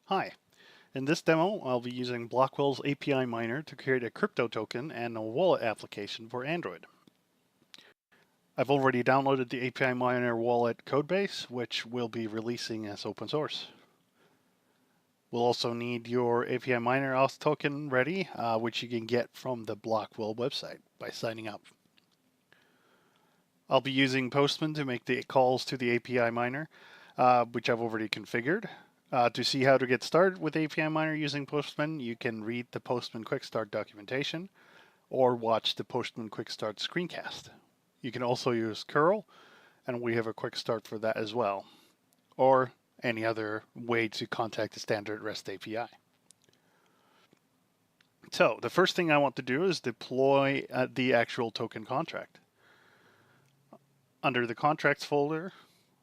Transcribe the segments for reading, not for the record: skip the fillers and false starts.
Hi, in this demo I'll be using Blockwell's API miner to create a crypto token and a wallet application for Android. I've already downloaded the API miner wallet codebase, which we'll be releasing as open source. We'll also need your API miner auth token ready, which you can get from the Blockwell website by signing up. I'll be using Postman to make the calls to the API miner, which I've already configured. To see how to get started with API Miner using Postman, you can read the Postman Quick Start documentation or watch the Postman Quick Start screencast. You can also use curl, and we have a quick start for that as well, or any other way to contact the standard REST API. So the first thing I want to do is deploy the actual token contract. Under the contracts folder,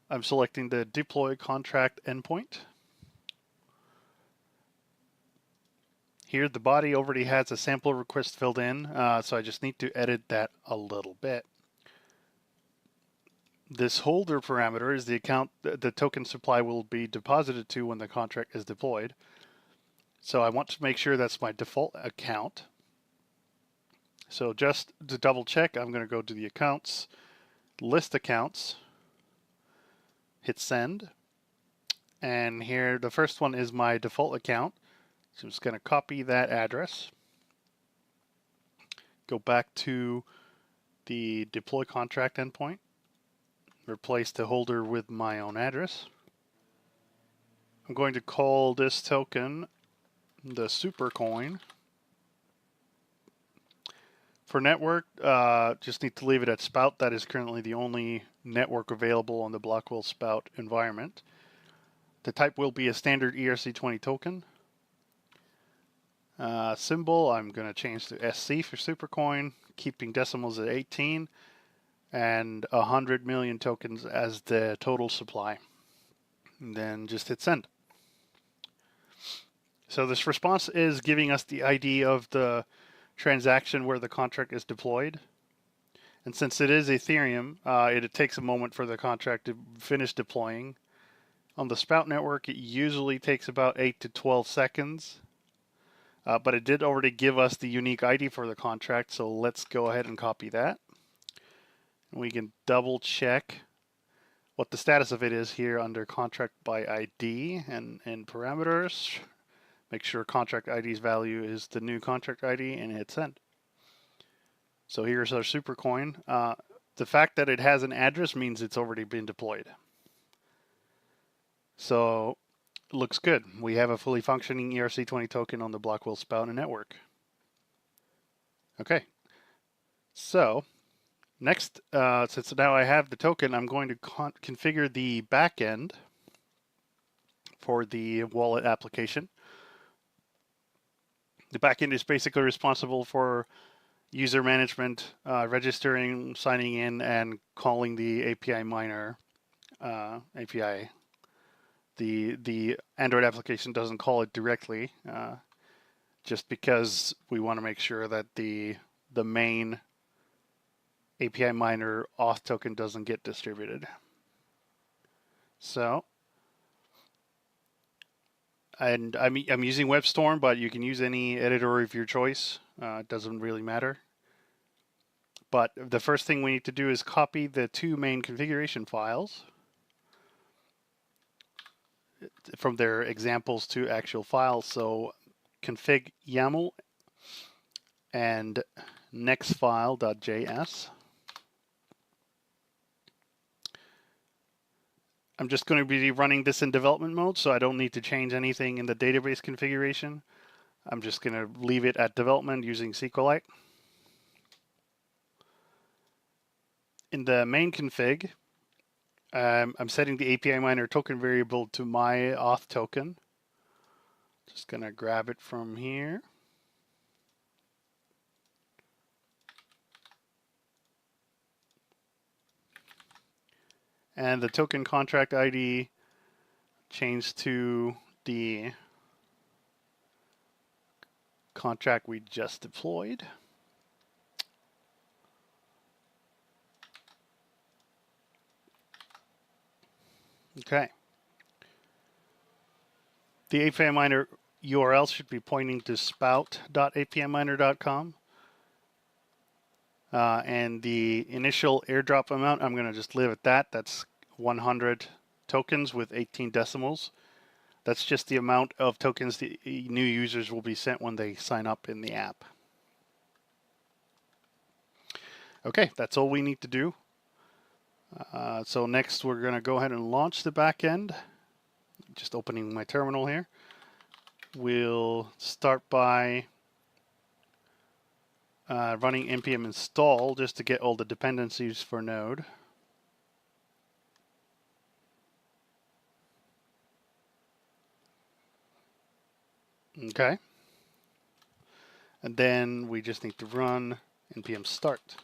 I'm selecting the deploy contract endpoint. Here, the body already has a sample request filled in, so I just need to edit that a little bit. This holder parameter is the account the token supply will be deposited to when the contract is deployed. So I want to make sure that's my default account. So just to double check, I'm going to go to the accounts, list accounts, hit send. And here, the first one is my default account. So I'm just going to copy that address. Go back to the deploy contract endpoint. Replace the holder with my own address. I'm going to call this token the super coin. For network, just need to leave it at spout. That is currently the only network available on the Blockwell spout environment. The type will be a standard ERC20 token. Symbol, I'm going to change to SC for supercoin, keeping decimals at 18, and 100 million tokens as the total supply. And then just hit send. So this response is giving us the ID of the transaction where the contract is deployed. And since it is Ethereum, it takes a moment for the contract to finish deploying. On the Spout network, it usually takes about 8 to 12 seconds. But it did already give us the unique ID for the contract, so let's go ahead and copy that. And we can double check what the status of it is here under contract by ID and parameters. Make sure contract ID's value is the new contract ID and hit send. So here's our super coin. The fact that it has an address means it's already been deployed. So looks good. We have a fully functioning ERC20 token on the Blockwell spout and network. Okay. So next, since now I have the token, I'm going to configure the backend for the wallet application. The backend is basically responsible for user management, registering, signing in, and calling the API miner API. The Android application doesn't call it directly, just because we want to make sure that the main API miner auth token doesn't get distributed. So, and I'm using WebStorm, but you can use any editor of your choice. It doesn't really matter. But the first thing we need to do is copy the two main configuration files from their examples to actual files. So config YAML and nextfile.js. I'm just going to be running this in development mode, so I don't need to change anything in the database configuration. I'm just going to leave it at development using SQLite. In the main config, I'm setting the API miner token variable to my auth token. Just going to grab it from here. And the token contract ID changed to the contract we just deployed. Okay. The API miner URL should be pointing to spout.apiminer.com. And the initial airdrop amount, I'm going to just leave at that. That's 100 tokens with 18 decimals. That's just the amount of tokens the new users will be sent when they sign up in the app. Okay, that's all we need to do. So next we're going to go ahead and launch the backend. Just opening my terminal here. We'll start by running npm install just to get all the dependencies for Node. Okay. And then we just need to run npm start.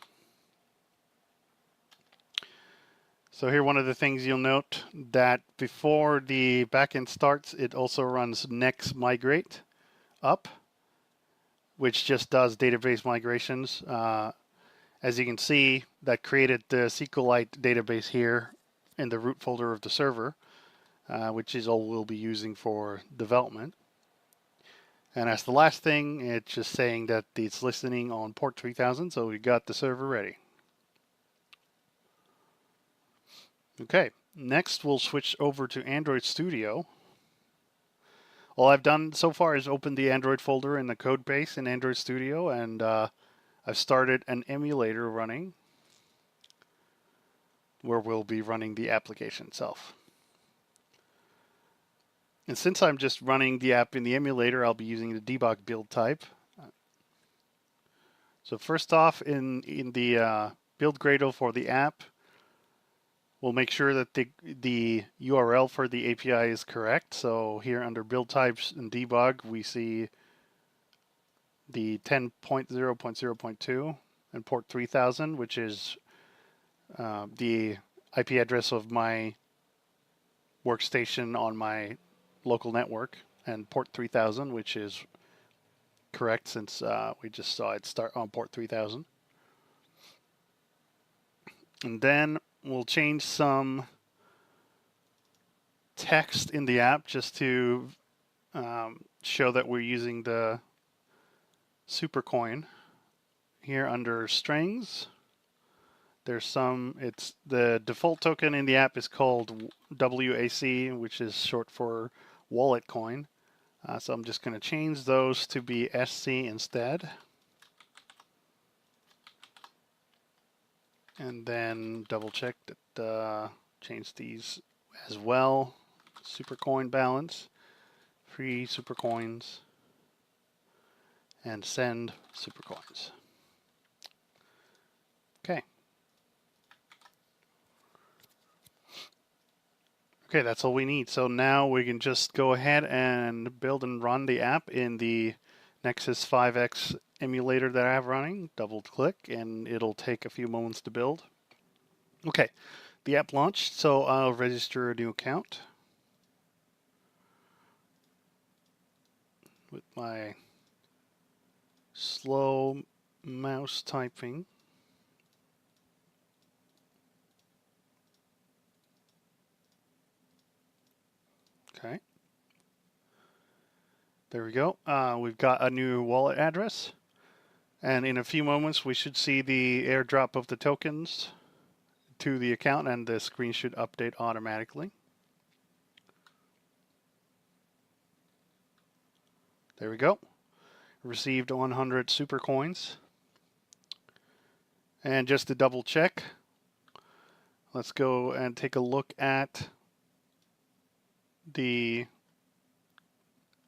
So here, one of the things you'll note that before the backend starts, it also runs next migrate up, which just does database migrations. As you can see, that created the SQLite database here in the root folder of the server, which is all we'll be using for development. And as the last thing, it's just saying that it's listening on port 3000, so we got the server ready. Okay, next we'll switch over to Android Studio. All I've done so far is open the Android folder in the code base in Android Studio, and I've started an emulator running where we'll be running the application itself. And since I'm just running the app in the emulator, I'll be using the debug build type. So first off, in the build Gradle for the app, we'll make sure that the URL for the API is correct. So here under build types and debug, we see the 10.0.0.2 and port 3000, which is the IP address of my workstation on my local network, and port 3000, which is correct since we just saw it start on port 3000. And then we'll change some text in the app just to show that we're using the supercoin. Here under strings, there's it's the default token in the app is called WAC, which is short for wallet coin. So I'm just going to change those to be SC instead. And then double check that change these as well. Supercoin balance, free supercoins, and send supercoins. Okay. Okay, that's all we need. So now we can just go ahead and build and run the app in the Nexus 5X emulator that I have running. Double click and it'll take a few moments to build. Okay, the app launched, so I'll register a new account with my slow mouse typing. Okay. There we go. We've got a new wallet address. And in a few moments, we should see the airdrop of the tokens to the account, and the screen should update automatically. There we go. Received 100 super coins. And just to double check, let's go and take a look at the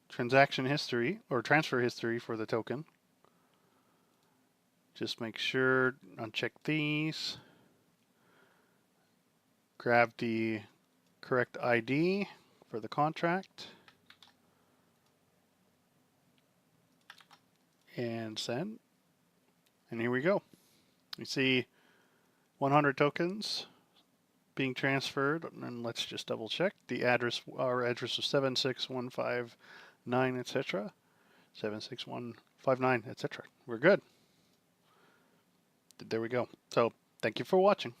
transaction history or transfer history for the token. Just make sure, uncheck these, grab the correct ID for the contract, and send. And here we go. You see 100 tokens being transferred, and let's just double check. The address, our address was 76159, etc. 76159, etc. We're good. There we go. So thank you for watching.